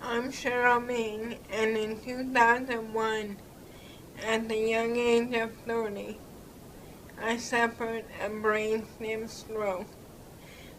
I'm Cheryl Ming, and in 2001, at the young age of 30, I suffered a brain stem stroke.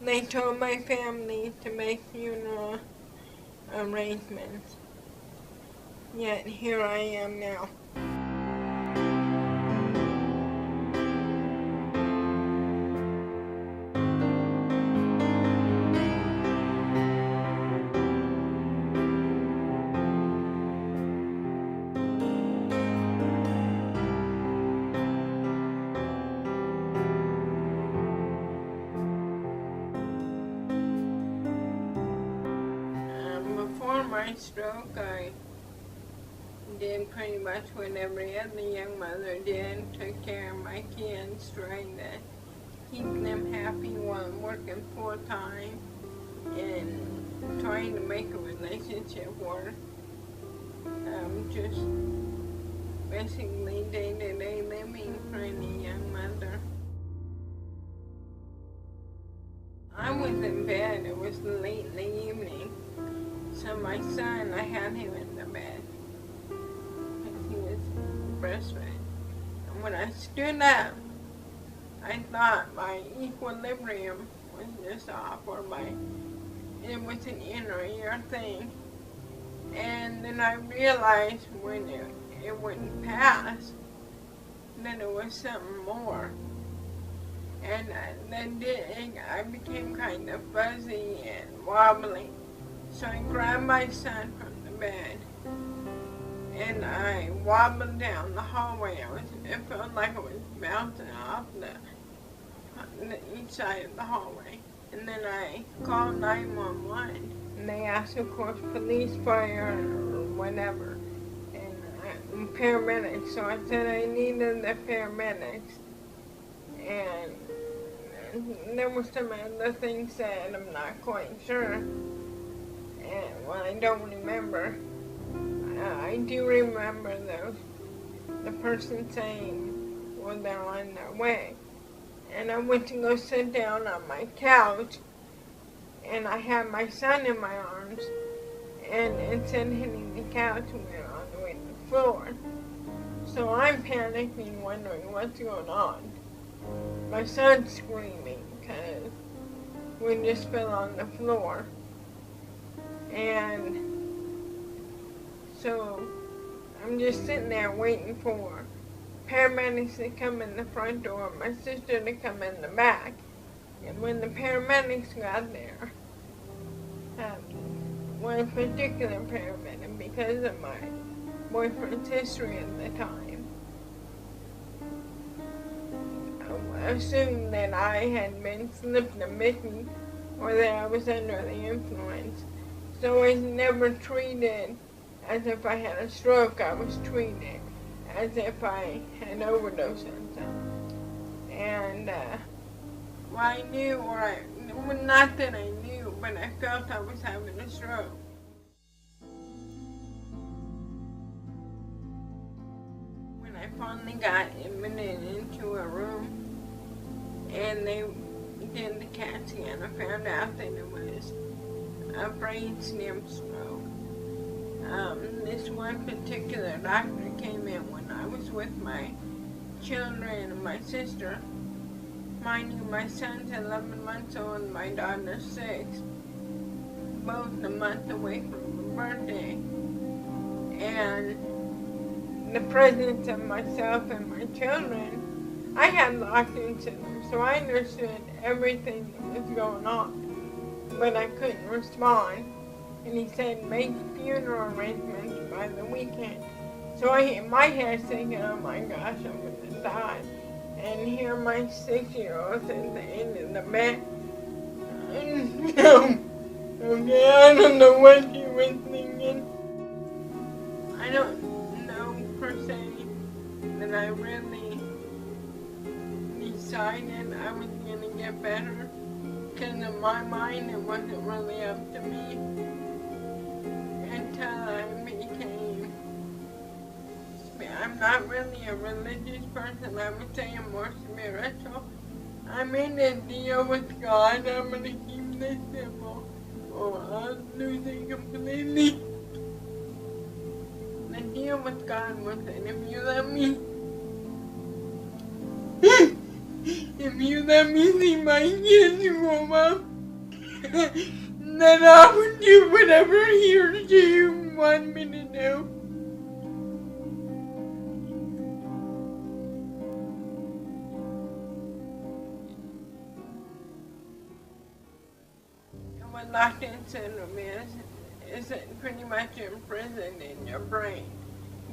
They told my family to make funeral arrangements, yet here I am now. Before my stroke, I did pretty much what every other young mother did, took care of my kids, trying to keep them happy while working full-time and trying to make a relationship work. Just basically day-to-day living for any young mother. I was in bed, it was late in the evening, so my son, I had him in the bed because he was breastfed. And when I stood up, I thought my equilibrium was just off, or it was an inner ear thing. And then I realized when it wouldn't pass, that it was something more. And then I became kind of fuzzy and wobbly. So I grabbed my son from the bed, and I wobbled down the hallway. It felt like I was bouncing off each side of the hallway. And then I called 911. And they asked, of course, police, fire, or whatever, and paramedics. So I said I needed the paramedics. And there were some other things said, I'm not quite sure. And, well, I don't remember. I do remember, though, the person saying, well, they're on their way. And I went to go sit down on my couch, and I had my son in my arms, and instead of hitting the couch, we went all the way to the floor. So I'm panicking, wondering what's going on. My son's screaming because we just fell on the floor. And so I'm just sitting there waiting for paramedics to come in the front door, my sister to come in the back. And when the paramedics got there, one particular paramedic, because of my boyfriend's history at the time, assumed that I had been slipped and bitten or that I was under the influence. So I was never treated as if I had a stroke. I was treated as if I had overdosed on something. And well, I knew, well, not that I knew, but I felt I was having a stroke. When I finally got admitted into a room, and they did the CAT scan, I found out that it was a brain stem stroke. This one particular doctor came in when I was with my children and my sister. Mind you, my son's 11 months old and my daughter's 6, both a month away from her birthday. And the presence of myself and my children, I had locked into them, so I understood everything that was going on, but I couldn't respond. And he said, make funeral arrangements by the weekend. So my head's thinking, oh my gosh, I'm going to die. And here my 6-year-old's at the end of the bed. Okay, I don't know what he was thinking. I don't know per se that I really decided I was going to get better, because in my mind it wasn't really up to me until I became, I'm not really a religious person, I would say I'm more spiritual. I made a deal with God, I'm going to keep this simple, or I'll lose it completely. deal with God with it. If you let me, if you let me see my kids grow up, then I would do whatever he or she want me to do. And what locked-in syndrome is it pretty much imprisoned in your brain.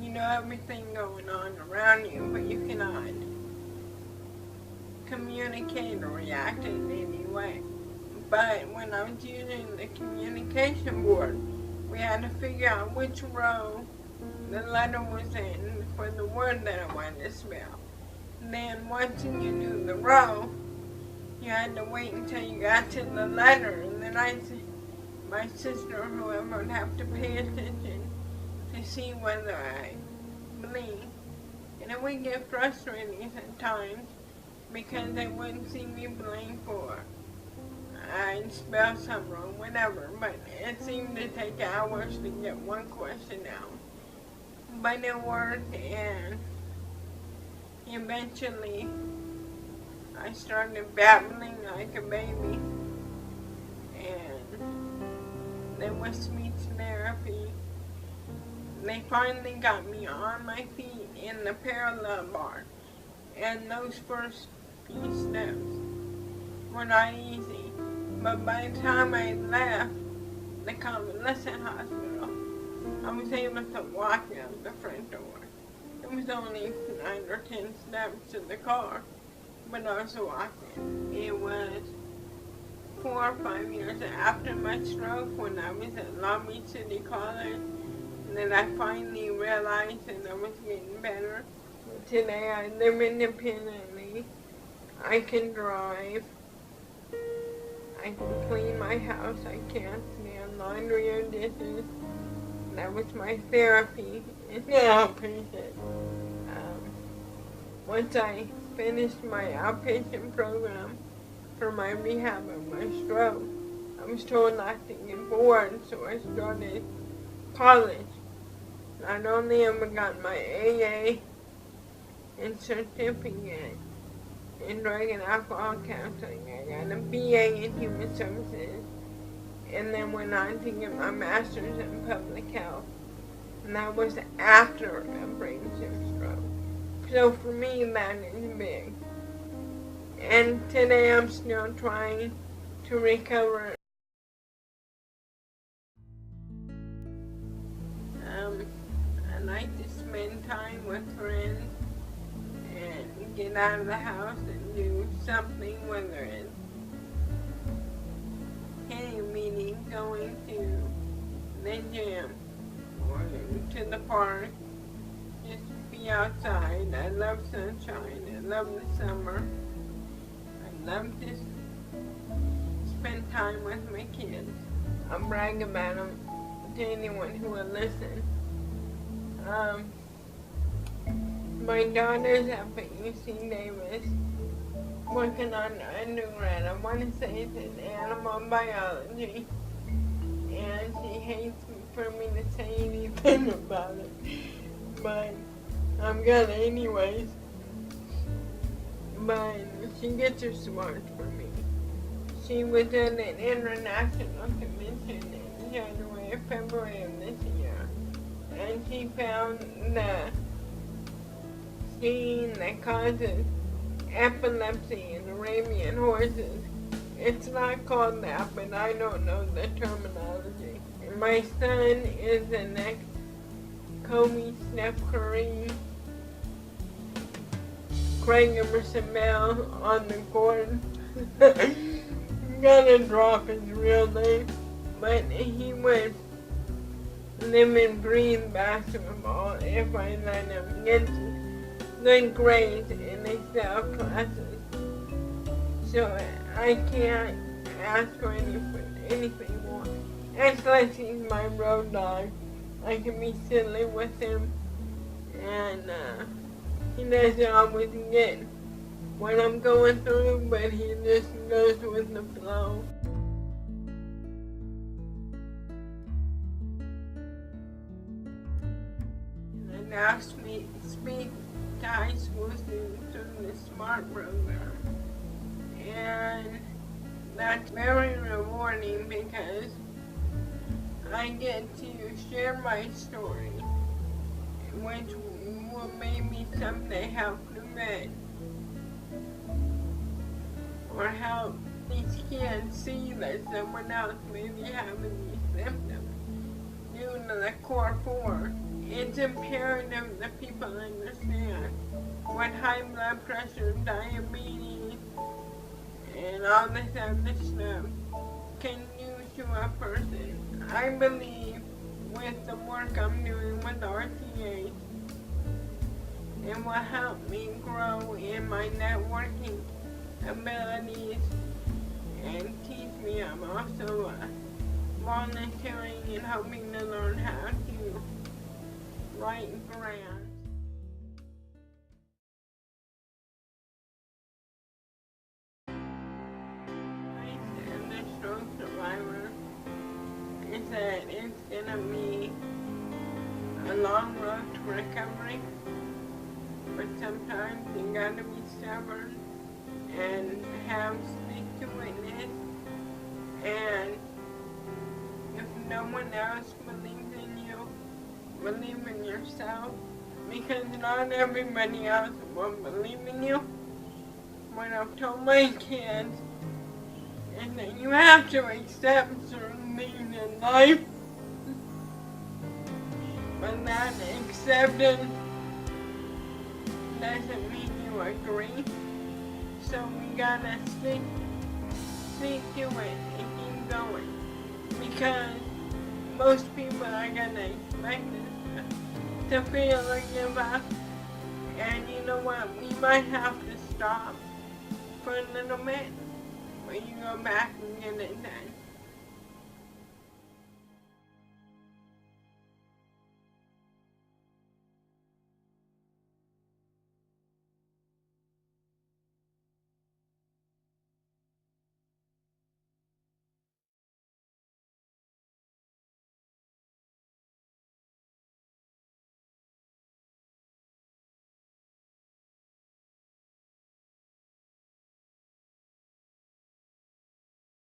You know everything going on around you, but you cannot communicate or react in any way. But when I was using the communication board, we had to figure out which row the letter was in for the word that I wanted to spell. Then once you knew the row, you had to wait until you got to the letter, and then my sister or whoever would have to pay attention to see whether I blinked. And it would get frustrating at times because they wouldn't see me blink or I'd spell something wrong, whatever. But it seemed to take hours to get one question out. But it worked, and eventually I started babbling like a baby, and there was speech therapy. They finally got me on my feet in the parallel bar, and those first few steps were not easy. But by the time I left the convalescent hospital, I was able to walk out the front door. It was only 9 or 10 steps to the car, but I was walking. It was 4 or 5 years after my stroke, when I was at Long Beach City College, that I finally realized that I was getting better. Today I live independently. I can drive. I can clean my house. I can't stand laundry or dishes. That was my therapy in the outpatient. Once I finished my outpatient program for my rehab of my stroke, I was told not to get bored, so I started college. Not only have I got my AA and certificate in drug and alcohol counseling, I got a BA in human services, and then went on to get my master's in public health. And that was after a brain stroke. So for me, that is big. And today I'm still trying to recover. I like to spend time with friends and get out of the house and do something, whether it's any meeting, going to the gym or to the park, just be outside. I love sunshine. I love the summer. I love to spend time with my kids. I'll brag about them to anyone who will listen. My daughter's up at UC Davis working on an undergrad. I want to say it's in animal biology, and she hates for me to say anything about it, but I'm gonna anyways. But she gets her smarts from me. She was at an international convention in January or February of this year, and she found the gene that causes epilepsy in Arabian horses. It's not called that, but I don't know the terminology. And my son is the next Kobe, Steph Curry, Craig Emerson Bell on the court. I'm gonna drop his real name, but he would live and breathe basketball if I let him get good grades in Excel classes. So I can't ask for anything more. Unless he's my road dog. I can be silly with him, and he doesn't always get what I'm going through, but he just goes with the flow. now speak to high school students through the SMART program. And that's very rewarding because I get to share my story, which will maybe someday help prevent or help these kids see that someone else may be having these symptoms due to the core 4. It's imperative that people understand what high blood pressure, diabetes, and all this other stuff can do to a person. I believe with the work I'm doing with RTA, it will help me grow in my networking abilities and teach me. I'm also volunteering and hoping to learn how to write grants. I said the stroke survivor is that it's gonna be a long road to recovery, but sometimes you gotta be stubborn and have stick to witness, and if no one else believes in you, believe in yourself, because not everybody else will believe in you. What I've told my kids is that you have to accept certain things in life, but that acceptance doesn't mean you agree. So we gotta stick to it and keep going, because most people are gonna expect us to fail or give up, and you know what, we might have to stop for a little bit, but you go back and get it done.